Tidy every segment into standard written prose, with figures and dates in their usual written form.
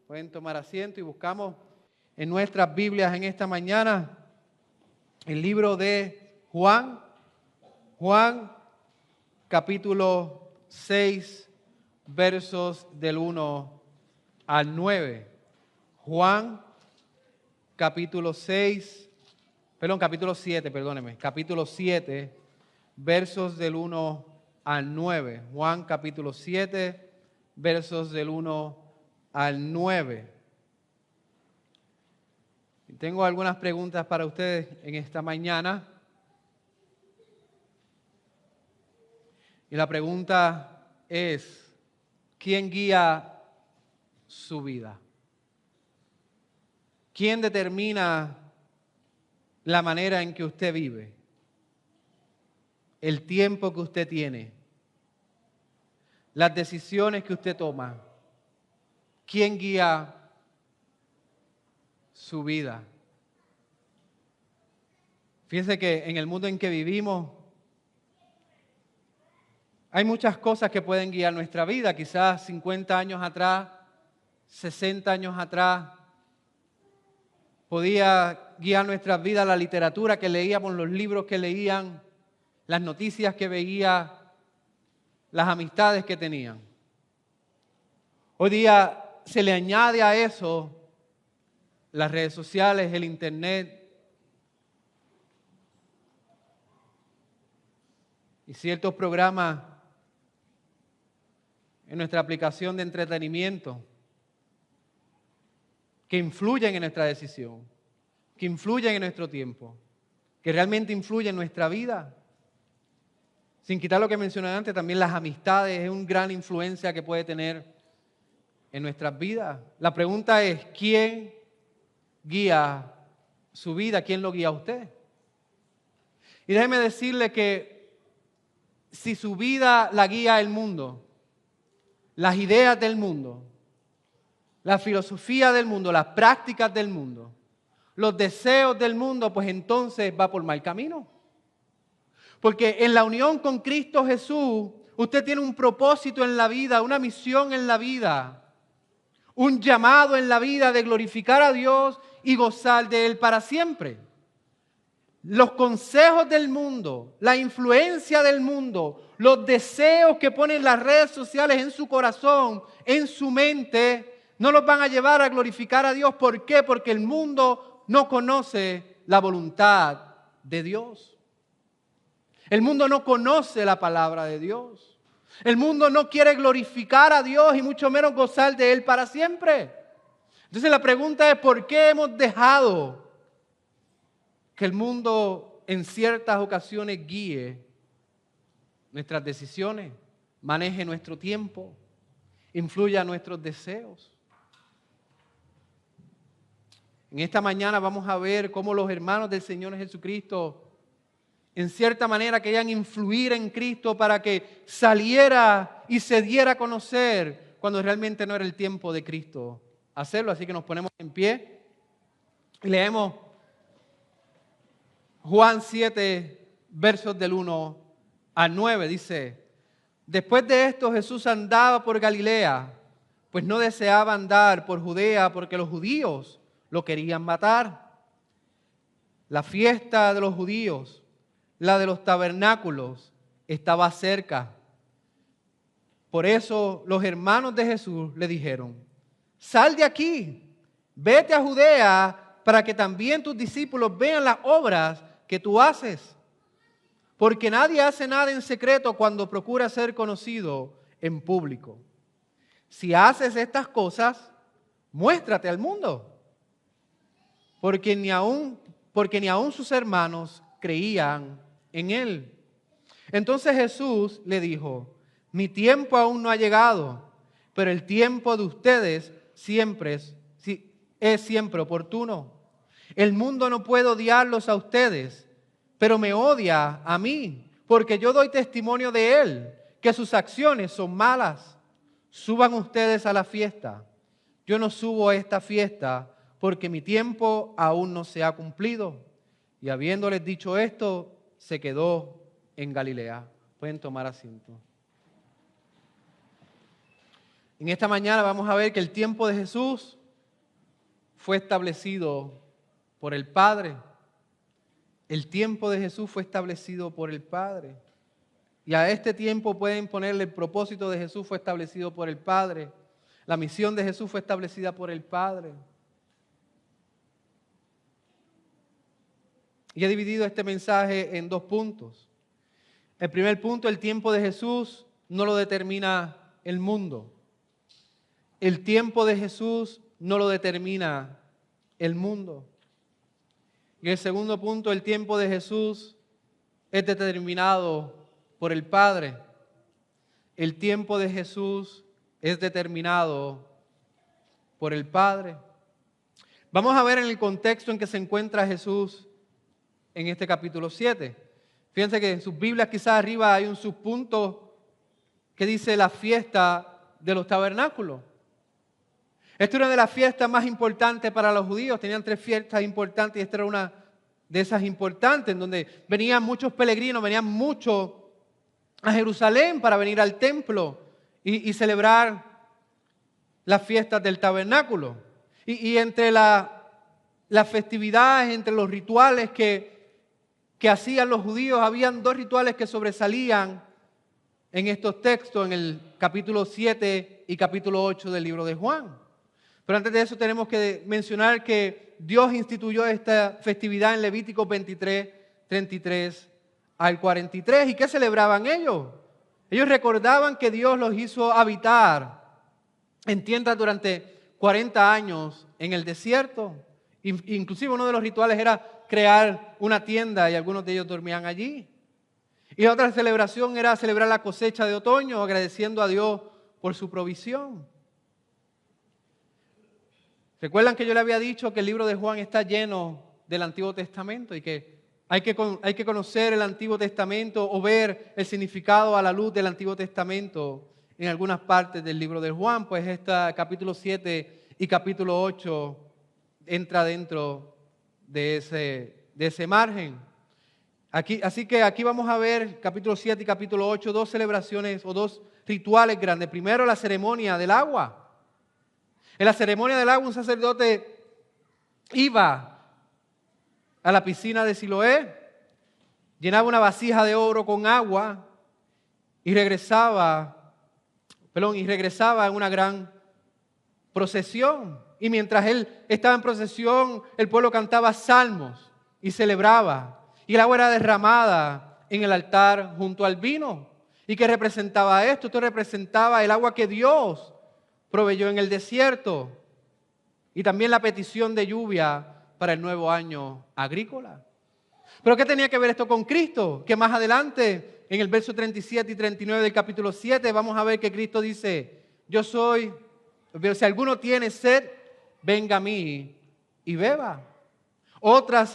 Pueden tomar asiento y buscamos en nuestras Biblias en esta mañana el libro de Juan. Juan, capítulo 6, versos del 1 al 9. Juan, capítulo 7, perdóneme. Capítulo 7, versos del 1 al 9. Juan, capítulo 7, versos del 1 al 9. Tengo algunas preguntas para ustedes en esta mañana. Y la pregunta es, ¿quién guía su vida? ¿Quién determina la manera en que usted vive? El tiempo que usted tiene. Las decisiones que usted toma. ¿Quién guía su vida? Fíjense que en el mundo en que vivimos hay muchas cosas que pueden guiar nuestra vida. Quizás 50 años atrás, 60 años atrás, podía guiar nuestra vida la literatura que leíamos, los libros que leían, las noticias que veía, las amistades que tenían. Hoy día se le añade a eso las redes sociales, el internet y ciertos programas en nuestra aplicación de entretenimiento que influyen en nuestra decisión, que influyen en nuestro tiempo, que realmente influyen en nuestra vida. Sin quitar lo que mencioné antes, también las amistades es una gran influencia que puede tener en nuestras vidas. La pregunta es, ¿quién guía su vida? ¿Quién lo guía a usted? Y déjeme decirle que si su vida la guía el mundo, las ideas del mundo, la filosofía del mundo, las prácticas del mundo, los deseos del mundo, pues entonces va por mal camino. Porque en la unión con Cristo Jesús, usted tiene un propósito en la vida, una misión en la vida, un llamado en la vida de glorificar a Dios y gozar de Él para siempre. Los consejos del mundo, la influencia del mundo, los deseos que ponen las redes sociales en su corazón, en su mente, no los van a llevar a glorificar a Dios. ¿Por qué? Porque el mundo no conoce la voluntad de Dios. El mundo no conoce la palabra de Dios. El mundo no quiere glorificar a Dios y mucho menos gozar de Él para siempre. Entonces la pregunta es, ¿por qué hemos dejado que el mundo en ciertas ocasiones guíe nuestras decisiones, maneje nuestro tiempo, influya en nuestros deseos? En esta mañana vamos a ver cómo los hermanos del Señor Jesucristo, en cierta manera, querían influir en Cristo para que saliera y se diera a conocer cuando realmente no era el tiempo de Cristo hacerlo. Así que nos ponemos en pie y leemos Juan 7, versos del 1 al 9. Dice: después de esto Jesús andaba por Galilea, pues no deseaba andar por Judea porque los judíos lo querían matar. La fiesta de los judíos, la de los tabernáculos, estaba cerca. Por eso los hermanos de Jesús le dijeron: sal de aquí, vete a Judea para que también tus discípulos vean las obras que tú haces. Porque nadie hace nada en secreto cuando procura ser conocido en público. Si haces estas cosas, muéstrate al mundo. Porque ni aun sus hermanos creían en él. Entonces Jesús le dijo: mi tiempo aún no ha llegado, pero el tiempo de ustedes es siempre oportuno. El mundo no puede odiarlos a ustedes, pero me odia a mí, porque yo doy testimonio de él, que sus acciones son malas. Suban ustedes a la fiesta. Yo no subo a esta fiesta porque mi tiempo aún no se ha cumplido. Y habiéndoles dicho esto, se quedó en Galilea. Pueden tomar asiento. En esta mañana vamos a ver que el tiempo de Jesús fue establecido por el Padre. El tiempo de Jesús fue establecido por el Padre. Y a este tiempo pueden ponerle el propósito de Jesús fue establecido por el Padre. La misión de Jesús fue establecida por el Padre. Y he dividido este mensaje en 2 puntos. El primer punto, el tiempo de Jesús no lo determina el mundo. El tiempo de Jesús no lo determina el mundo. Y el segundo punto, el tiempo de Jesús es determinado por el Padre. El tiempo de Jesús es determinado por el Padre. Vamos a ver en el contexto en que se encuentra Jesús en este capítulo 7. Fíjense que en sus Biblias quizás arriba hay un subpunto que dice la fiesta de los tabernáculos. Esta era una de las fiestas más importantes para los judíos. Tenían 3 fiestas importantes y esta era una de esas importantes, en donde venían muchos peregrinos, venían muchos a Jerusalén para venir al templo y celebrar las fiestas del tabernáculo. Y entre las festividades, entre los rituales que hacían los judíos, habían 2 rituales que sobresalían en estos textos, en el capítulo 7 y capítulo 8 del libro de Juan. Pero antes de eso tenemos que mencionar que Dios instituyó esta festividad en Levítico 23, 33 al 43. ¿Y qué celebraban ellos? Ellos recordaban que Dios los hizo habitar en tiendas durante 40 años en el desierto. Inclusive uno de los rituales era crear una tienda y algunos de ellos dormían allí. Y la otra celebración era celebrar la cosecha de otoño, agradeciendo a Dios por su provisión. ¿Recuerdan que yo le había dicho que el libro de Juan está lleno del Antiguo Testamento y que hay que conocer el Antiguo Testamento o ver el significado a la luz del Antiguo Testamento en algunas partes del libro de Juan? Pues capítulo 7 y capítulo 8 entra dentro de ese margen. Así que aquí vamos a ver capítulo 7 y capítulo 8, 2 celebraciones o 2 rituales grandes. Primero, la ceremonia del agua. En la ceremonia del agua un sacerdote iba a la piscina de Siloé, llenaba una vasija de oro con agua y regresaba en una gran procesión. Y mientras él estaba en procesión, el pueblo cantaba salmos y celebraba. Y el agua era derramada en el altar junto al vino. ¿Y qué representaba esto? Esto representaba el agua que Dios proveyó en el desierto y también la petición de lluvia para el nuevo año agrícola. ¿Pero qué tenía que ver esto con Cristo? Que más adelante, en el verso 37 y 39 del capítulo 7, vamos a ver que Cristo dice, si alguno tiene sed, venga a mí y beba. Otra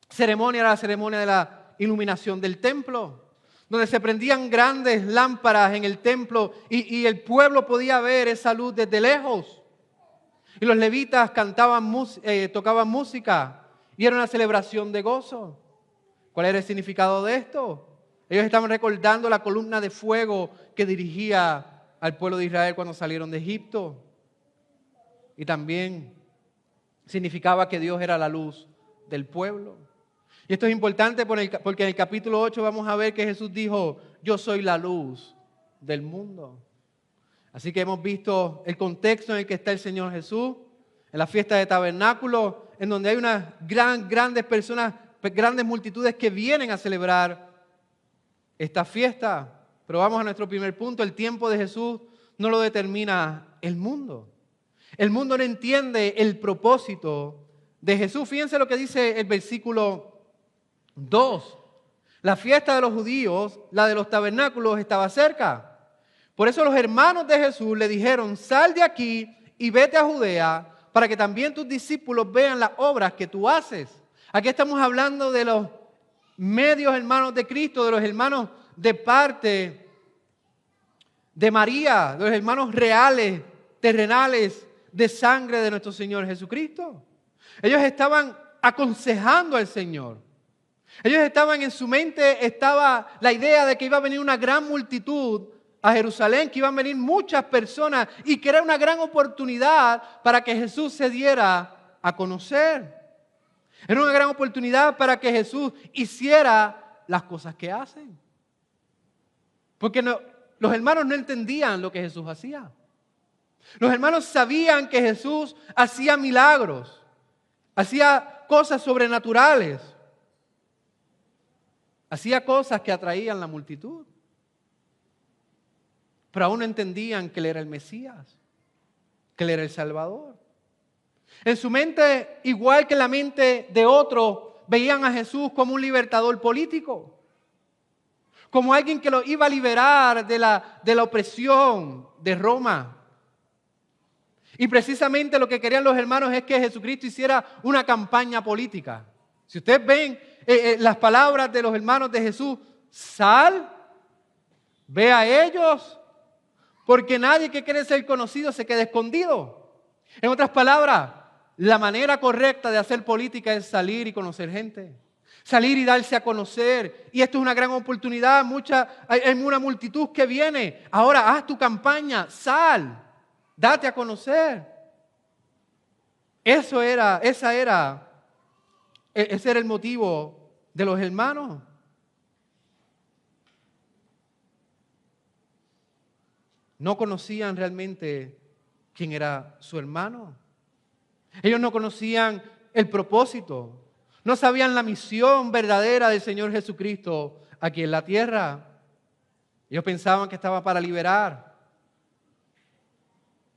ceremonia era la ceremonia de la iluminación del templo, donde se prendían grandes lámparas en el templo y el pueblo podía ver esa luz desde lejos. Y los levitas tocaban música y era una celebración de gozo. ¿Cuál era el significado de esto? Ellos estaban recordando la columna de fuego que dirigía al pueblo de Israel cuando salieron de Egipto. Y también significaba que Dios era la luz del pueblo. Y esto es importante porque en el capítulo 8 vamos a ver que Jesús dijo, yo soy la luz del mundo. Así que hemos visto el contexto en el que está el Señor Jesús, en la fiesta de tabernáculo, en donde hay unas grandes personas, grandes multitudes que vienen a celebrar esta fiesta. Pero vamos a nuestro primer punto, el tiempo de Jesús no lo determina el mundo. El mundo no entiende el propósito de Jesús. Fíjense lo que dice el versículo 2. La fiesta de los judíos, la de los tabernáculos, estaba cerca. Por eso los hermanos de Jesús le dijeron, sal de aquí y vete a Judea para que también tus discípulos vean las obras que tú haces. Aquí estamos hablando de los medios hermanos de Cristo, de los hermanos de parte de María, de los hermanos reales, terrenales, de sangre de nuestro Señor Jesucristo. Ellos estaban aconsejando al Señor. Ellos estaban en su mente, estaba la idea de que iba a venir una gran multitud a Jerusalén, que iban a venir muchas personas y que era una gran oportunidad para que Jesús se diera a conocer. Era una gran oportunidad para que Jesús hiciera las cosas que hacen. Porque los hermanos no entendían lo que Jesús hacía. Los hermanos sabían que Jesús hacía milagros, hacía cosas sobrenaturales, hacía cosas que atraían la multitud. Pero aún no entendían que Él era el Mesías, que Él era el Salvador. En su mente, igual que en la mente de otros, veían a Jesús como un libertador político, como alguien que lo iba a liberar de la opresión de Roma. Y precisamente lo que querían los hermanos es que Jesucristo hiciera una campaña política. Si ustedes ven las palabras de los hermanos de Jesús, sal, ve a ellos, porque nadie que quiere ser conocido se queda escondido. En otras palabras, la manera correcta de hacer política es salir y conocer gente. Salir y darse a conocer. Y esto es una gran oportunidad. Hay una multitud que viene. Ahora haz tu campaña, sal, date a conocer. Ese era el motivo de los hermanos. No conocían realmente quién era su hermano. Ellos no conocían el propósito. No sabían la misión verdadera del Señor Jesucristo aquí en la tierra. Ellos pensaban que estaba para liberar.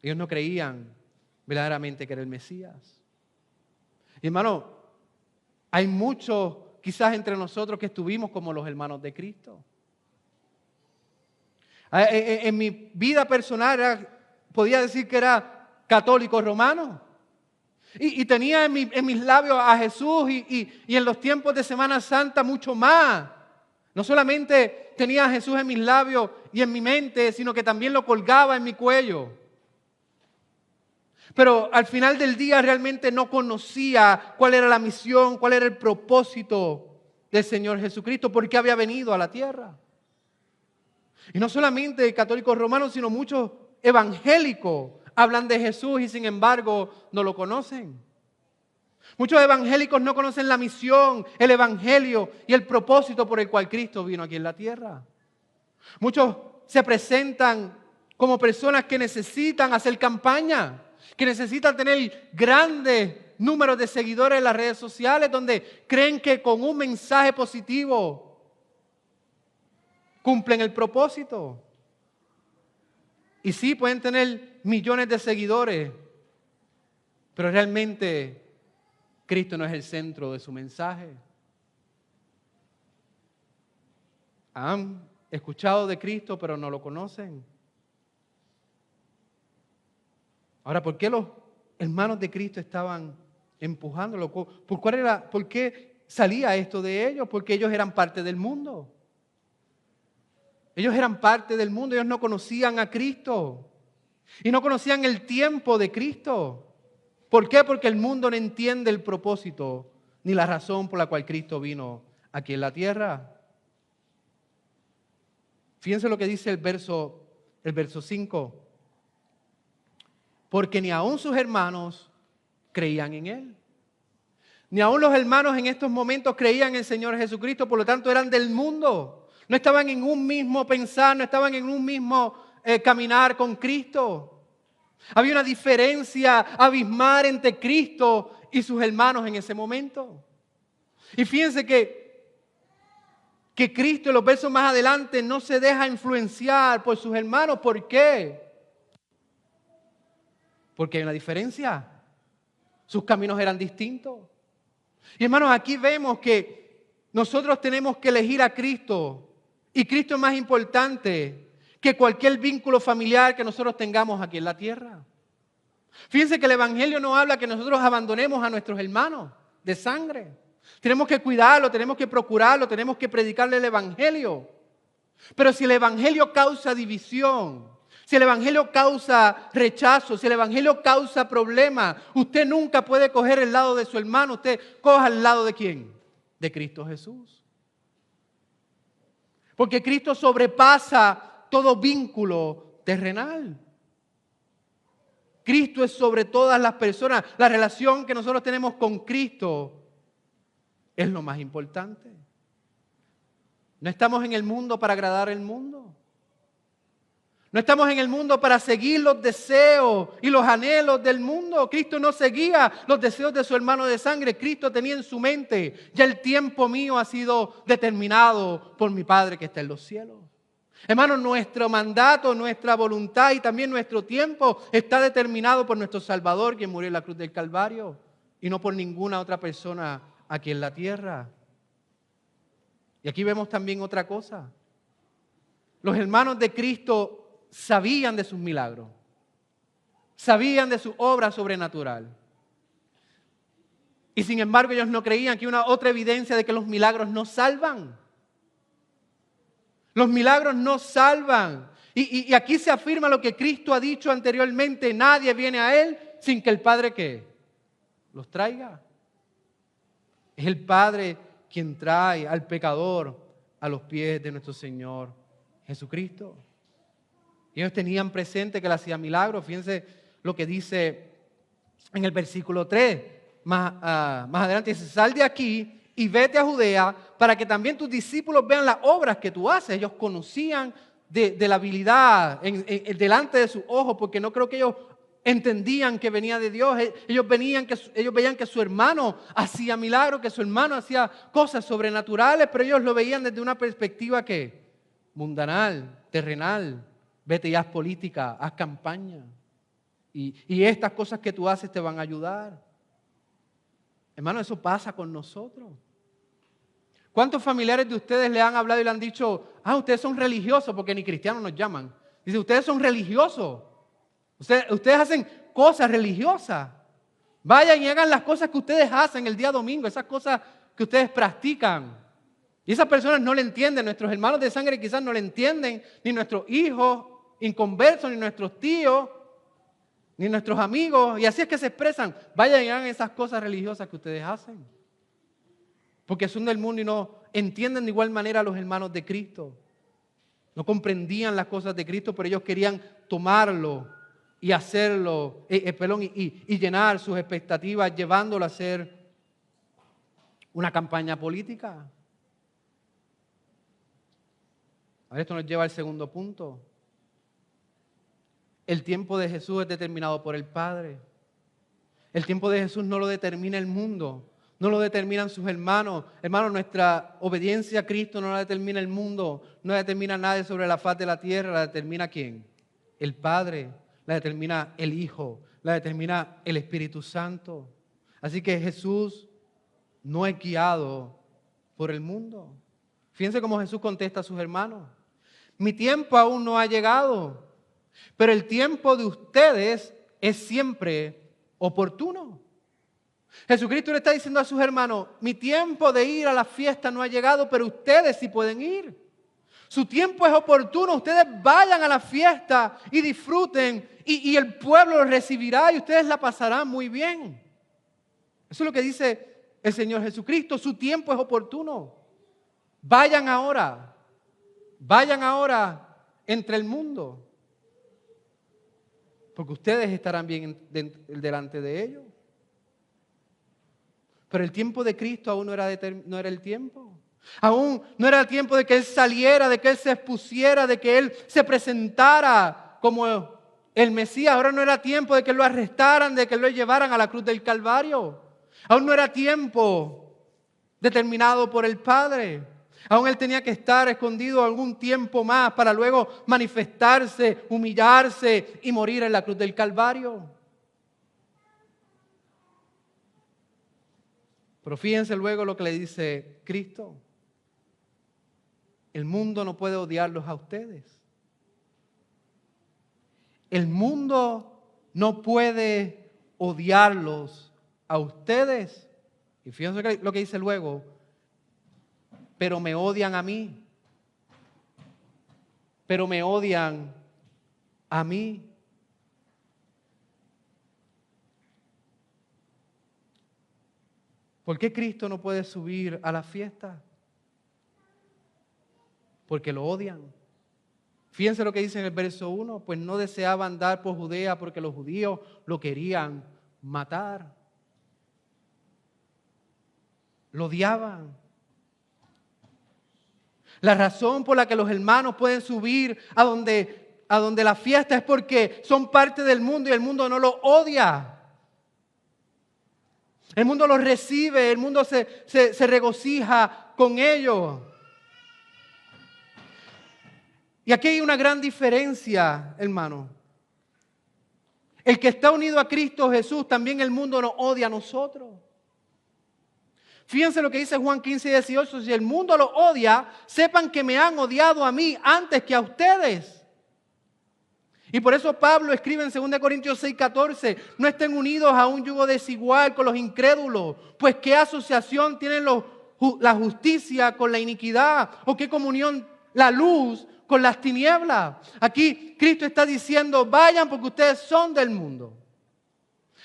Ellos no creían verdaderamente que era el Mesías. Y hermano, hay muchos quizás entre nosotros que estuvimos como los hermanos de Cristo. En mi vida personal podía decir que era católico romano. Y tenía en mis labios a Jesús y en los tiempos de Semana Santa mucho más. No solamente tenía a Jesús en mis labios y en mi mente, sino que también lo colgaba en mi cuello. Pero al final del día realmente no conocía cuál era la misión, cuál era el propósito del Señor Jesucristo, por qué había venido a la tierra. Y no solamente católicos romanos, sino muchos evangélicos hablan de Jesús y sin embargo no lo conocen. Muchos evangélicos no conocen la misión, el evangelio y el propósito por el cual Cristo vino aquí en la tierra. Muchos se presentan como personas que necesitan hacer campaña, que necesitan tener grandes números de seguidores en las redes sociales, donde creen que con un mensaje positivo cumplen el propósito. Y sí, pueden tener millones de seguidores, pero realmente Cristo no es el centro de su mensaje. Han escuchado de Cristo, pero no lo conocen. Ahora, ¿por qué los hermanos de Cristo estaban empujándolo? ¿Por qué salía esto de ellos? Porque ellos eran parte del mundo. Ellos eran parte del mundo, ellos no conocían a Cristo y no conocían el tiempo de Cristo. ¿Por qué? Porque el mundo no entiende el propósito ni la razón por la cual Cristo vino aquí en la tierra. Fíjense lo que dice el verso 5. Porque ni aun sus hermanos creían en Él. Ni aun los hermanos en estos momentos creían en el Señor Jesucristo, por lo tanto eran del mundo. No estaban en un mismo pensar, no estaban en un mismo caminar con Cristo. Había una diferencia abismal entre Cristo y sus hermanos en ese momento. Y fíjense que Cristo en los versos más adelante no se deja influenciar por sus hermanos. ¿Por qué? Porque hay una diferencia. Sus caminos eran distintos. Y hermanos, aquí vemos que nosotros tenemos que elegir a Cristo. Y Cristo es más importante que cualquier vínculo familiar que nosotros tengamos aquí en la tierra. Fíjense que el Evangelio no habla que nosotros abandonemos a nuestros hermanos de sangre. Tenemos que cuidarlo, tenemos que procurarlo, tenemos que predicarle el Evangelio. Pero si el Evangelio causa división, si el Evangelio causa rechazo, si el Evangelio causa problemas, usted nunca puede coger el lado de su hermano, usted coja el lado de ¿quién? De Cristo Jesús. Porque Cristo sobrepasa todo vínculo terrenal. Cristo es sobre todas las personas. La relación que nosotros tenemos con Cristo es lo más importante. No estamos en el mundo para agradar al mundo. No estamos en el mundo para seguir los deseos y los anhelos del mundo. Cristo no seguía los deseos de su hermano de sangre. Cristo tenía en su mente: ya el tiempo mío ha sido determinado por mi Padre que está en los cielos. Hermanos, nuestro mandato, nuestra voluntad y también nuestro tiempo está determinado por nuestro Salvador, quien murió en la cruz del Calvario, y no por ninguna otra persona aquí en la tierra. Y aquí vemos también otra cosa. Los hermanos de Cristo sabían de sus milagros, sabían de su obra sobrenatural. Y sin embargo ellos no creían que una otra evidencia de que los milagros no salvan. Los milagros no salvan. Y aquí se afirma lo que Cristo ha dicho anteriormente: nadie viene a Él sin que el Padre, ¿qué?, los traiga. Es el Padre quien trae al pecador a los pies de nuestro Señor Jesucristo. Ellos tenían presente que Él hacía milagros. Fíjense lo que dice en el versículo 3. Más adelante dice: sal de aquí y vete a Judea para que también tus discípulos vean las obras que tú haces. Ellos conocían de la habilidad delante de sus ojos, porque no creo que ellos entendían que venía de Dios. Ellos veían que su hermano hacía milagros, que su hermano hacía cosas sobrenaturales, pero ellos lo veían desde una perspectiva que mundanal, terrenal. Vete y haz política, haz campaña. Y estas cosas que tú haces te van a ayudar. Hermano, eso pasa con nosotros. ¿Cuántos familiares de ustedes le han hablado y le han dicho: ustedes son religiosos? Porque ni cristianos nos llaman. Dice: ustedes son religiosos. Ustedes hacen cosas religiosas. Vayan y hagan las cosas que ustedes hacen el día domingo, esas cosas que ustedes practican. Y esas personas no le entienden. Nuestros hermanos de sangre quizás no le entienden, ni nuestros hijos inconversos, ni nuestros tíos, ni nuestros amigos. Y así es que se expresan: vayan y hagan esas cosas religiosas que ustedes hacen. Porque son del mundo y no entienden de igual manera a los hermanos de Cristo. No comprendían las cosas de Cristo, pero ellos querían tomarlo y hacerlo, y llenar sus expectativas, llevándolo a hacer una campaña política. Ahora esto nos lleva al segundo punto. El tiempo de Jesús es determinado por el Padre. El tiempo de Jesús no lo determina el mundo, no lo determinan sus hermanos. Hermanos, nuestra obediencia a Cristo no la determina el mundo, no la determina nadie sobre la faz de la tierra. ¿La determina quién? El Padre, la determina el Hijo, la determina el Espíritu Santo. Así que Jesús no es guiado por el mundo. Fíjense cómo Jesús contesta a sus hermanos: mi tiempo aún no ha llegado, pero el tiempo de ustedes es siempre oportuno. Jesucristo le está diciendo a sus hermanos: mi tiempo de ir a la fiesta no ha llegado, pero ustedes sí pueden ir. Su tiempo es oportuno. Ustedes vayan a la fiesta y disfruten, y el pueblo los recibirá y ustedes la pasarán muy bien. Eso es lo que dice el Señor Jesucristo. Su tiempo es oportuno. Vayan ahora entre el mundo, porque ustedes estarán bien delante de ellos. Pero el tiempo de Cristo aún no era el tiempo. Aún no era el tiempo de que Él saliera, de que Él se expusiera, de que Él se presentara como el Mesías. Ahora no era tiempo de que lo arrestaran, de que lo llevaran a la cruz del Calvario. Aún no era tiempo determinado por el Padre. Aún Él tenía que estar escondido algún tiempo más para luego manifestarse, humillarse y morir en la cruz del Calvario. Pero fíjense luego lo que le dice Cristo: el mundo no puede odiarlos a ustedes. El mundo no puede odiarlos a ustedes. Y fíjense lo que dice luego: pero me odian a mí. Pero me odian a mí. ¿Por qué Cristo no puede subir a la fiesta? Porque lo odian. Fíjense lo que dice en el verso 1, pues no deseaba andar por Judea porque los judíos lo querían matar. Lo odiaban. La razón por la que los hermanos pueden subir a donde la fiesta es porque son parte del mundo y el mundo no los odia. El mundo los recibe, el mundo se regocija con ellos. Y aquí hay una gran diferencia, hermano. El que está unido a Cristo Jesús, también el mundo nos odia a nosotros. Fíjense lo que dice Juan 15:18. Si el mundo los odia, sepan que me han odiado a mí antes que a ustedes. Y por eso Pablo escribe en 2 Corintios 6:14, no estén unidos a un yugo desigual con los incrédulos, pues qué asociación tienen la justicia con la iniquidad, o qué comunión la luz con las tinieblas. Aquí Cristo está diciendo, vayan porque ustedes son del mundo.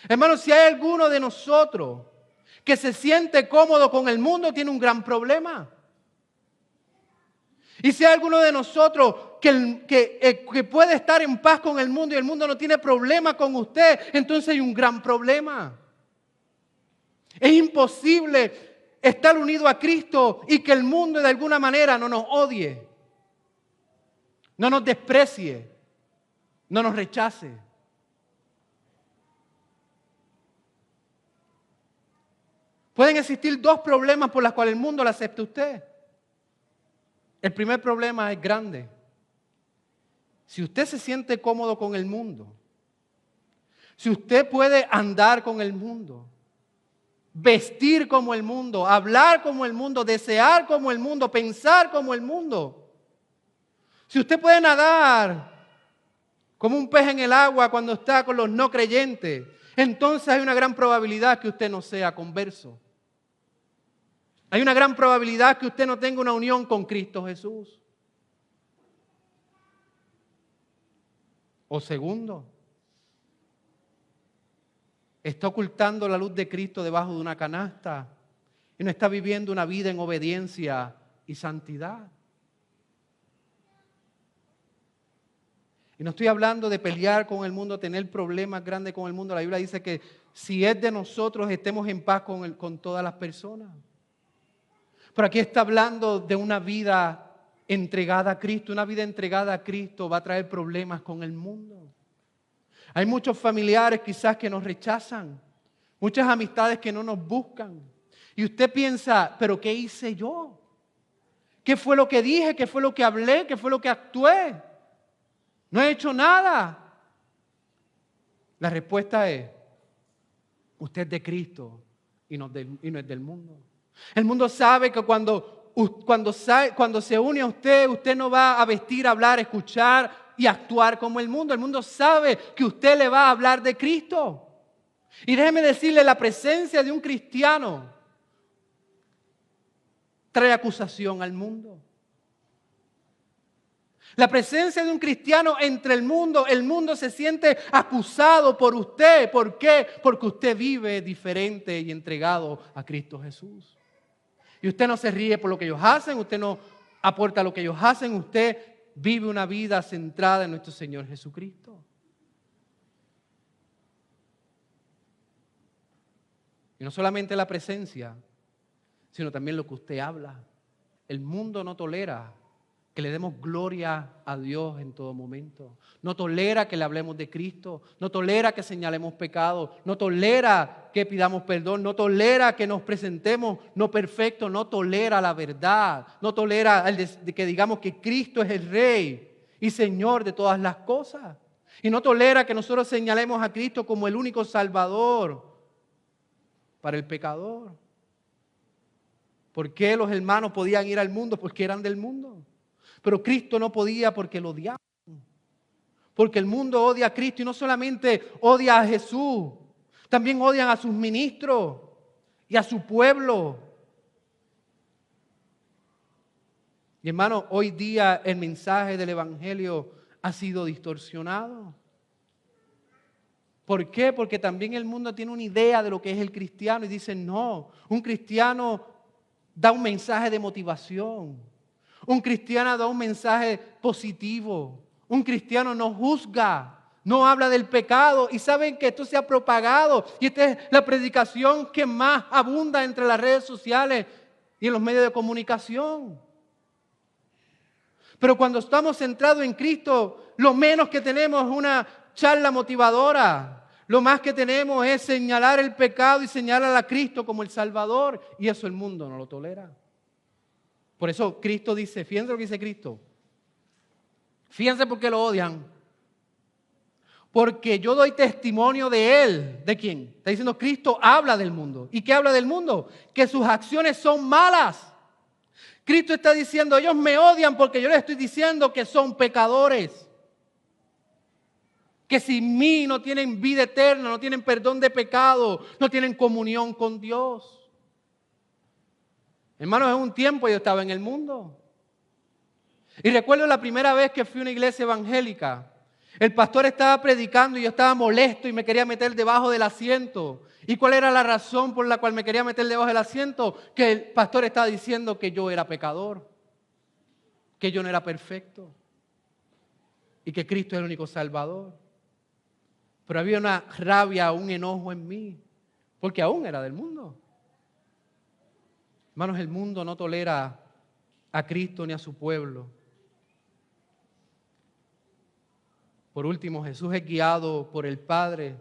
Hermanos, si hay alguno de nosotros que se siente cómodo con el mundo, tiene un gran problema. Y si hay alguno de nosotros que puede estar en paz con el mundo y el mundo no tiene problema con usted, entonces hay un gran problema. Es imposible estar unido a Cristo y que el mundo de alguna manera no nos odie, no nos desprecie, no nos rechace. Pueden existir dos problemas por los cuales el mundo le acepta a usted. El primer problema es grande. Si usted se siente cómodo con el mundo, si usted puede andar con el mundo, vestir como el mundo, hablar como el mundo, desear como el mundo, pensar como el mundo, si usted puede nadar como un pez en el agua cuando está con los no creyentes, entonces hay una gran probabilidad que usted no sea converso. Hay una gran probabilidad que usted no tenga una unión con Cristo Jesús. O segundo, está ocultando la luz de Cristo debajo de una canasta y no está viviendo una vida en obediencia y santidad. Y no estoy hablando de pelear con el mundo, tener problemas grandes con el mundo. La Biblia dice que si es de nosotros, estemos en paz con todas las personas. Pero aquí está hablando de una vida entregada a Cristo. Una vida entregada a Cristo va a traer problemas con el mundo. Hay muchos familiares quizás que nos rechazan. Muchas amistades que no nos buscan. Y usted piensa, ¿pero qué hice yo? ¿Qué fue lo que dije? ¿Qué fue lo que hablé? ¿Qué fue lo que actué? No he hecho nada. La respuesta es, usted es de Cristo y no es del mundo. El mundo sabe que cuando se une a usted, usted no va a vestir, hablar, escuchar y actuar como el mundo. El mundo sabe que usted le va a hablar de Cristo. Y déjeme decirle, la presencia de un cristiano trae acusación al mundo. La presencia de un cristiano entre el mundo se siente acusado por usted. ¿Por qué? Porque usted vive diferente y entregado a Cristo Jesús. Y usted no se ríe por lo que ellos hacen, usted no aporta lo que ellos hacen, usted vive una vida centrada en nuestro Señor Jesucristo. Y no solamente la presencia, sino también lo que usted habla. El mundo no tolera que le demos gloria a Dios en todo momento. No tolera que le hablemos de Cristo. No tolera que señalemos pecados. No tolera que pidamos perdón. No tolera que nos presentemos no perfectos. No tolera la verdad. No tolera que digamos que Cristo es el Rey y Señor de todas las cosas. Y no tolera que nosotros señalemos a Cristo como el único Salvador para el pecador. ¿Por qué los hermanos podían ir al mundo? Porque eran del mundo. Pero Cristo no podía porque lo odiaban. Porque el mundo odia a Cristo y no solamente odia a Jesús, también odian a sus ministros y a su pueblo. Y hermano, hoy día el mensaje del Evangelio ha sido distorsionado. ¿Por qué? Porque también el mundo tiene una idea de lo que es el cristiano y dicen, no, un cristiano da un mensaje de motivación. Un cristiano da un mensaje positivo. Un cristiano no juzga, no habla del pecado. Y saben que esto se ha propagado. Y esta es la predicación que más abunda entre las redes sociales y en los medios de comunicación. Pero cuando estamos centrados en Cristo, lo menos que tenemos es una charla motivadora. Lo más que tenemos es señalar el pecado y señalar a Cristo como el Salvador. Y eso el mundo no lo tolera. Por eso Cristo dice, fíjense lo que dice Cristo. Fíjense por qué lo odian. Porque yo doy testimonio de Él. ¿De quién? Está diciendo Cristo habla del mundo. ¿Y qué habla del mundo? Que sus acciones son malas. Cristo está diciendo, ellos me odian porque yo les estoy diciendo que son pecadores. Que sin mí no tienen vida eterna, no tienen perdón de pecado, no tienen comunión con Dios. Hermanos, en un tiempo yo estaba en el mundo. Y recuerdo la primera vez que fui a una iglesia evangélica. El pastor estaba predicando y yo estaba molesto y me quería meter debajo del asiento. ¿Y cuál era la razón por la cual me quería meter debajo del asiento? Que el pastor estaba diciendo que yo era pecador, que yo no era perfecto y que Cristo es el único Salvador. Pero había una rabia, un enojo en mí, porque aún era del mundo. Hermanos, el mundo no tolera a Cristo ni a su pueblo. Por último, Jesús es guiado por el Padre.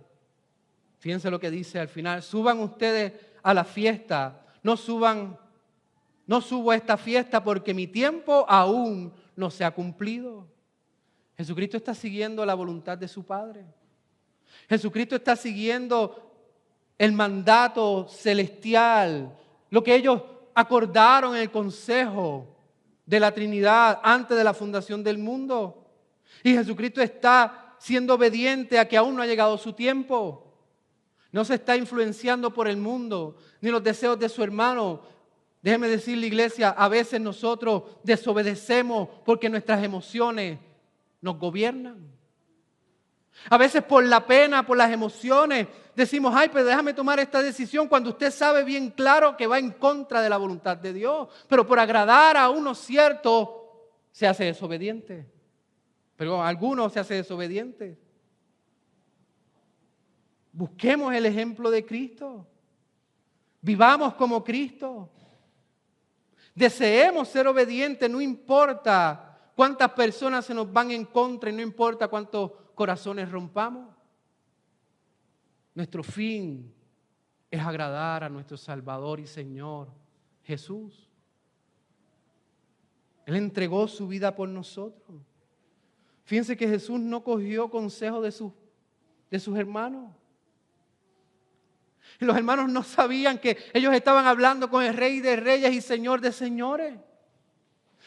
Fíjense lo que dice al final. Suban ustedes a la fiesta. No subo a esta fiesta porque mi tiempo aún no se ha cumplido. Jesucristo está siguiendo la voluntad de su Padre. Jesucristo está siguiendo el mandato celestial, lo que ellos acordaron en el consejo de la Trinidad antes de la fundación del mundo. Y Jesucristo está siendo obediente a que aún no ha llegado su tiempo. No se está influenciando por el mundo, ni los deseos de su hermano. Déjeme decirle, iglesia, a veces nosotros desobedecemos porque nuestras emociones nos gobiernan. A veces por la pena, por las emociones, decimos, ay, pero déjame tomar esta decisión cuando usted sabe bien claro que va en contra de la voluntad de Dios. Pero por agradar a uno cierto, se hace desobediente. Pero algunos se hacen desobedientes. Busquemos el ejemplo de Cristo. Vivamos como Cristo. Deseemos ser obedientes, no importa cuántas personas se nos van en contra y no importa cuántos corazones rompamos. Nuestro fin es agradar a nuestro Salvador y Señor Jesús. Él entregó su vida por nosotros. Fíjense que Jesús no cogió consejo de sus hermanos. Y los hermanos no sabían que ellos estaban hablando con el Rey de Reyes y Señor de Señores.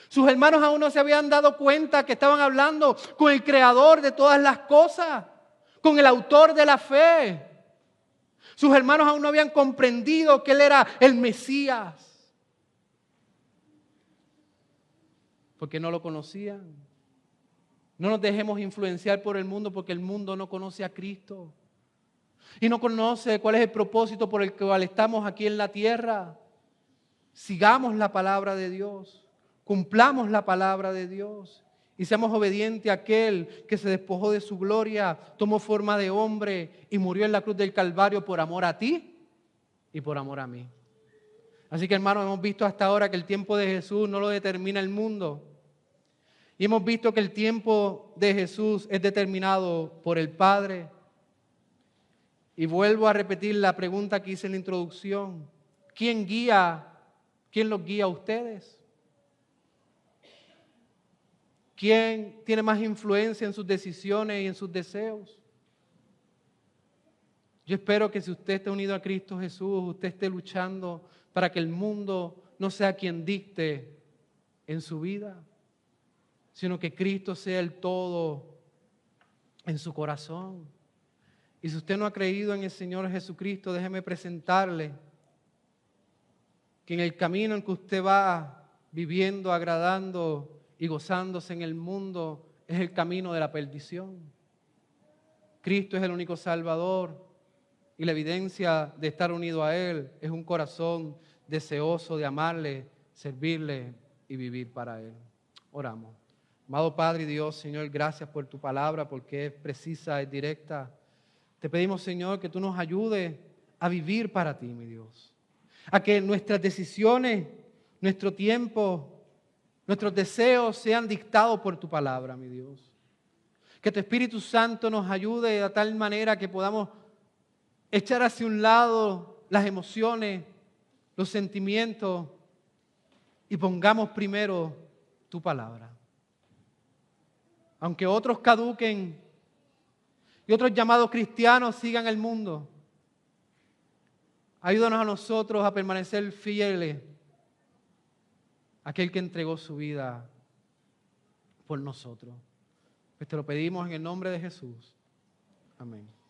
Sus hermanos aún no se habían dado cuenta que estaban hablando con el Creador de todas las cosas, con el Autor de la fe. Sus hermanos aún no habían comprendido que Él era el Mesías, porque no lo conocían. No nos dejemos influenciar por el mundo porque el mundo no conoce a Cristo. Y no conoce cuál es el propósito por el cual estamos aquí en la tierra. Sigamos la palabra de Dios. Cumplamos la palabra de Dios. Y seamos obedientes a aquel que se despojó de su gloria, tomó forma de hombre y murió en la cruz del Calvario por amor a ti y por amor a mí. Así que, hermanos, hemos visto hasta ahora que el tiempo de Jesús no lo determina el mundo. Y hemos visto que el tiempo de Jesús es determinado por el Padre. Y vuelvo a repetir la pregunta que hice en la introducción. ¿Quién los guía a ustedes? ¿Quién tiene más influencia en sus decisiones y en sus deseos? Yo espero que si usted está unido a Cristo Jesús, usted esté luchando para que el mundo no sea quien dicte en su vida, sino que Cristo sea el todo en su corazón. Y si usted no ha creído en el Señor Jesucristo, déjeme presentarle que en el camino en que usted va viviendo, agradando y gozándose en el mundo, es el camino de la perdición. Cristo es el único Salvador y la evidencia de estar unido a Él es un corazón deseoso de amarle, servirle y vivir para Él. Oramos. Amado Padre y Dios, Señor, gracias por tu palabra, porque es precisa, es directa. Te pedimos, Señor, que tú nos ayudes a vivir para ti, mi Dios. A que nuestras decisiones, nuestro tiempo, nuestros deseos sean dictados por tu palabra, mi Dios. Que tu Espíritu Santo nos ayude de tal manera que podamos echar hacia un lado las emociones, los sentimientos y pongamos primero tu palabra. Aunque otros caduquen y otros llamados cristianos sigan el mundo, ayúdanos a nosotros a permanecer fieles a aquel que entregó su vida por nosotros. Pues te lo pedimos en el nombre de Jesús. Amén.